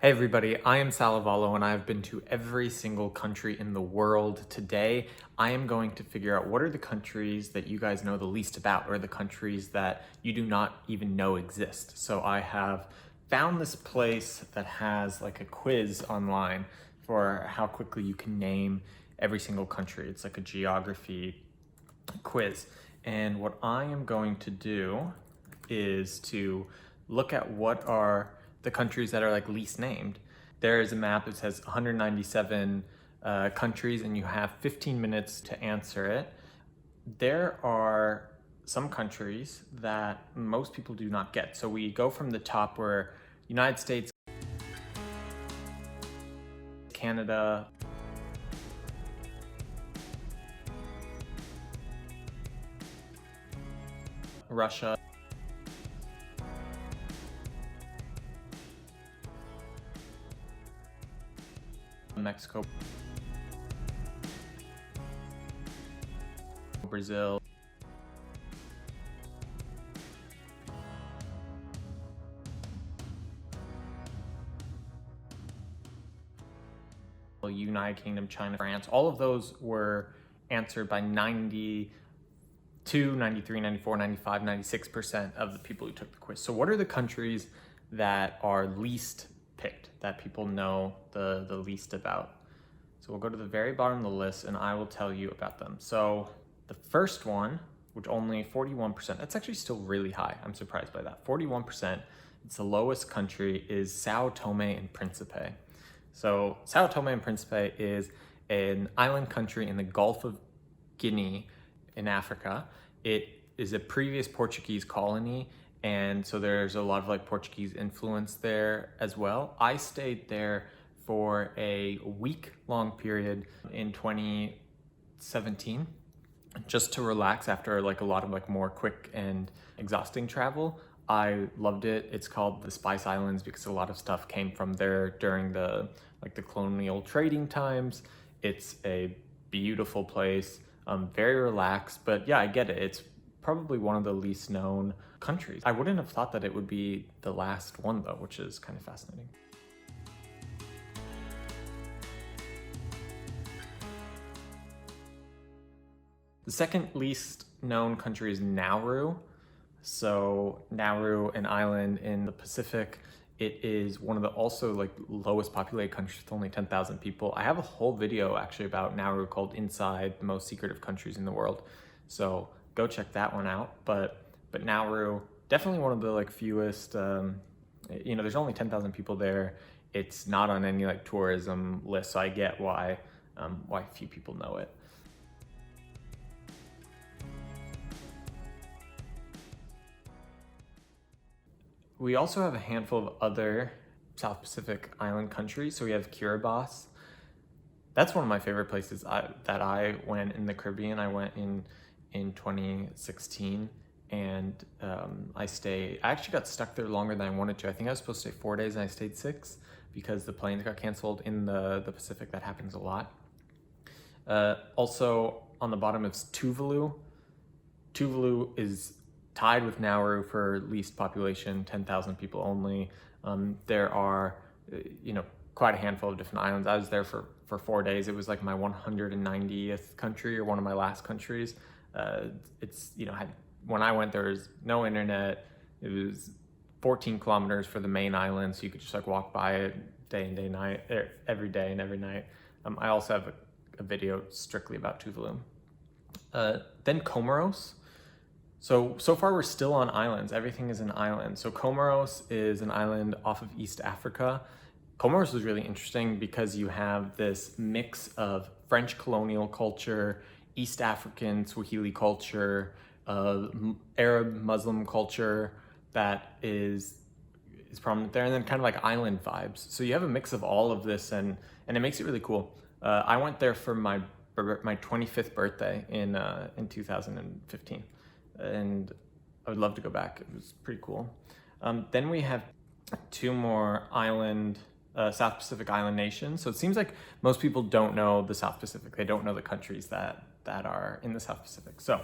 Hey everybody, I am Salavalo and I have been to every single country in the world. Today, I am going to figure out what are the countries that you guys know the least about or the countries that you do not even know exist. So I have found this place that has like a quiz online for how quickly you can name every single country. It's like a geography quiz. And what I am going to do is to look at what are the countries that are like least named. There is a map that says 197 countries, and you have 15 minutes to answer it. There are some countries that most people do not get. So we go from the top where United States, Canada, Russia, Mexico, Brazil, United Kingdom, China, France. All of those were answered by 92, 93, 94, 95, 96% of the people who took the quiz. So what are the countries that are least picked, that people know the least about? So we'll go to the very bottom of the list and I will tell you about them. So the first one, which only 41%, that's actually still really high. I'm surprised by that. 41%, it's the lowest country, is Sao Tome and Principe. So Sao Tome and Principe is an island country in the Gulf of Guinea in Africa. It is a previous Portuguese colony, and so there's a lot of like Portuguese influence there as well. I stayed there for a week-long period in 2017 just to relax after like a lot of like more quick and exhausting travel. I loved it. It's called the Spice Islands because a lot of stuff came from there during the colonial trading times. It's a beautiful place, very relaxed, but yeah, I get it. It's probably one of the least known countries. I wouldn't have thought that it would be the last one though, which is kind of fascinating. The second least known country is Nauru. So Nauru, an island in the Pacific, it is one of the also like lowest populated countries with only 10,000 people. I have a whole video actually about Nauru called Inside the Most Secretive Countries in the World. So go check that one out. But Nauru, definitely one of the like fewest, there's only 10,000 people there. It's not on any like tourism list, so I get why few people know it. We also have a handful of other South Pacific island countries. So we have Kiribati. That's one of my favorite places that I went in the Caribbean. I went in 2016 and I actually got stuck there longer than I wanted to. I think I was supposed to stay 4 days and I stayed 6 because the planes got canceled in the Pacific. That happens a lot. Also on the bottom is Tuvalu. Tuvalu is tied with Nauru for least population, 10,000 people only. There are, quite a handful of different islands. I was there for 4 days. It was like my 190th country or one of my last countries. When I went, there was no internet. It was 14 kilometers for the main island, so you could just like walk by it day and day, night, every day and every night. I also have a video strictly about Tuvalu. Then Comoros. So far we're still on islands. Everything is an island. So Comoros is an island off of East Africa. Comoros was really interesting because you have this mix of French colonial culture, East African Swahili culture, Arab Muslim culture that is prominent there, and then kind of like island vibes. So you have a mix of all of this, and it makes it really cool. I went there for my 25th birthday in 2015. And I would love to go back. It was pretty cool. Then we have two more South Pacific island nations. So it seems like most people don't know the South Pacific. They don't know the countries that are in the South Pacific. So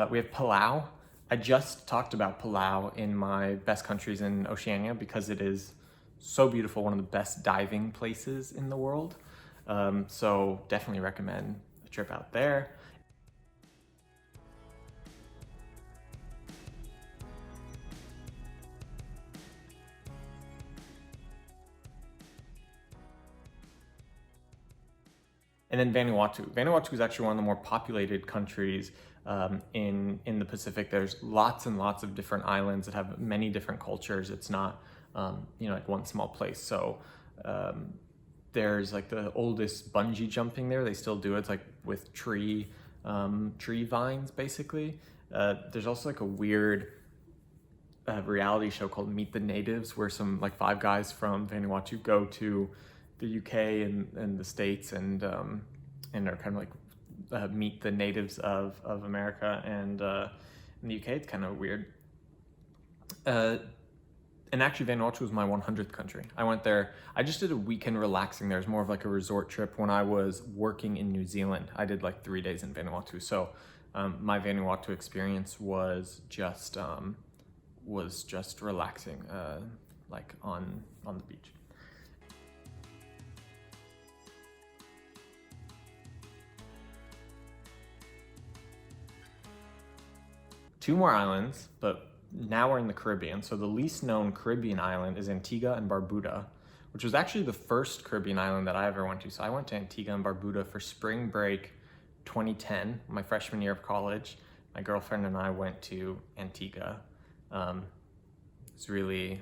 we have Palau. I just talked about Palau in my best countries in Oceania because it is so beautiful, one of the best diving places in the world. So definitely recommend a trip out there. And then Vanuatu. Vanuatu is actually one of the more populated countries in the Pacific. There's lots and lots of different islands that have many different cultures. It's not like one small place. So there's like the oldest bungee jumping there. They still do it. It's like with tree vines basically. There's also like a weird reality show called Meet the Natives, where some like 5 guys from Vanuatu go to the UK and the States and are kind of like meet the natives of America, and in the UK it's kind of weird. And actually Vanuatu was my 100th country. I went there, I just did a weekend relaxing there. It was more of like a resort trip. When I was working in New Zealand, I did like 3 days in Vanuatu. So my Vanuatu experience was just relaxing, like on the beach. Two more islands, but now we're in the Caribbean. So the least known Caribbean island is Antigua and Barbuda, which was actually the first Caribbean island that I ever went to. So I went to Antigua and Barbuda for spring break 2010, my freshman year of college. My girlfriend and I went to Antigua. It's really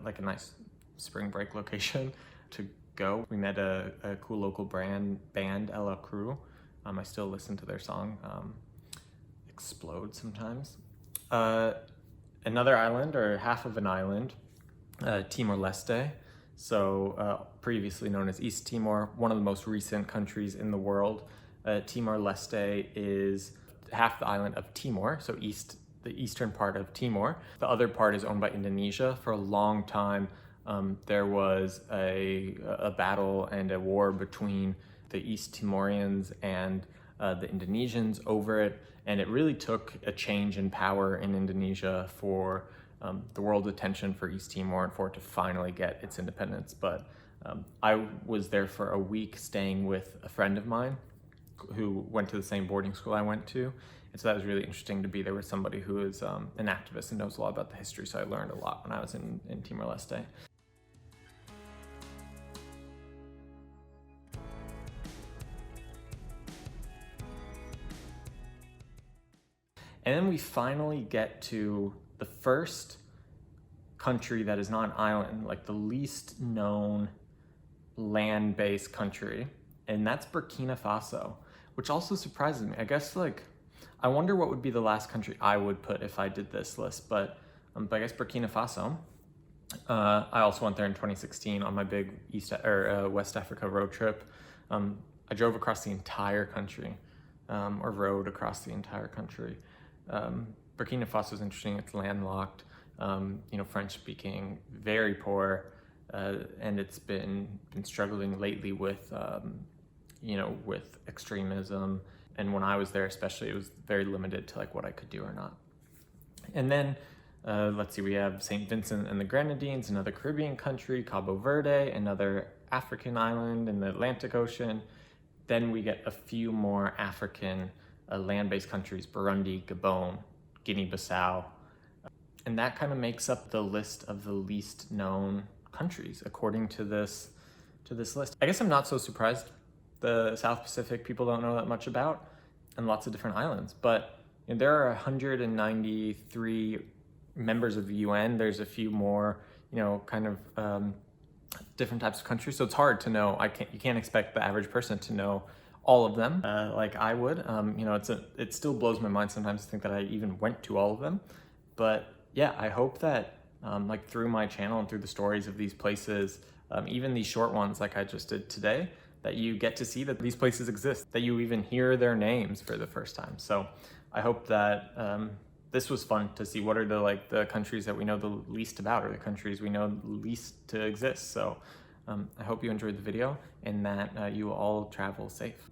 like a nice spring break location to go. We met a cool local band, Ella Crew. I still listen to their song. Explode sometimes. Another island, or half of an island, Timor-Leste. So previously known as East Timor, one of the most recent countries in the world. Timor-Leste is half the island of Timor, so the eastern part of Timor. The other part is owned by Indonesia. For a long time, there was a battle and a war between the East Timorians and the Indonesians over it, and it really took a change in power in Indonesia for the world's attention for East Timor and for it to finally get its independence. But I was there for a week staying with a friend of mine who went to the same boarding school I went to, and so that was really interesting to be there with somebody who is an activist and knows a lot about the history. So I learned a lot when I was in Timor-Leste. And then we finally get to the first country that is not an island, like the least known land-based country, and that's Burkina Faso, which also surprises me. I guess I wonder what would be the last country I would put if I did this list, but I guess Burkina Faso. I also went there in 2016 on my big West Africa road trip. I drove across the entire country, or rode across the entire country. Burkina Faso is interesting. It's landlocked, French speaking, very poor, and it's been struggling lately with with extremism. And when I was there especially, it was very limited to like what I could do or not. And then let's see, we have St. Vincent and the Grenadines, another Caribbean country, Cabo Verde, another African island in the Atlantic Ocean. Then we get a few more African land-based countries, Burundi, Gabon, Guinea-Bissau. And that kind of makes up the list of the least known countries according to this list. I guess I'm not so surprised. The South Pacific people don't know that much about, and lots of different islands. But there are 193 members of the UN. There's a few more, different types of countries. So it's hard to know. You can't expect the average person to know all of them like I would. It still blows my mind sometimes to think that I even went to all of them. But yeah, I hope that through my channel and through the stories of these places, even these short ones like I just did today, that you get to see that these places exist, that you even hear their names for the first time. So I hope that this was fun to see what are the countries that we know the least about, or the countries we know least to exist. So I hope you enjoyed the video and that you all travel safe.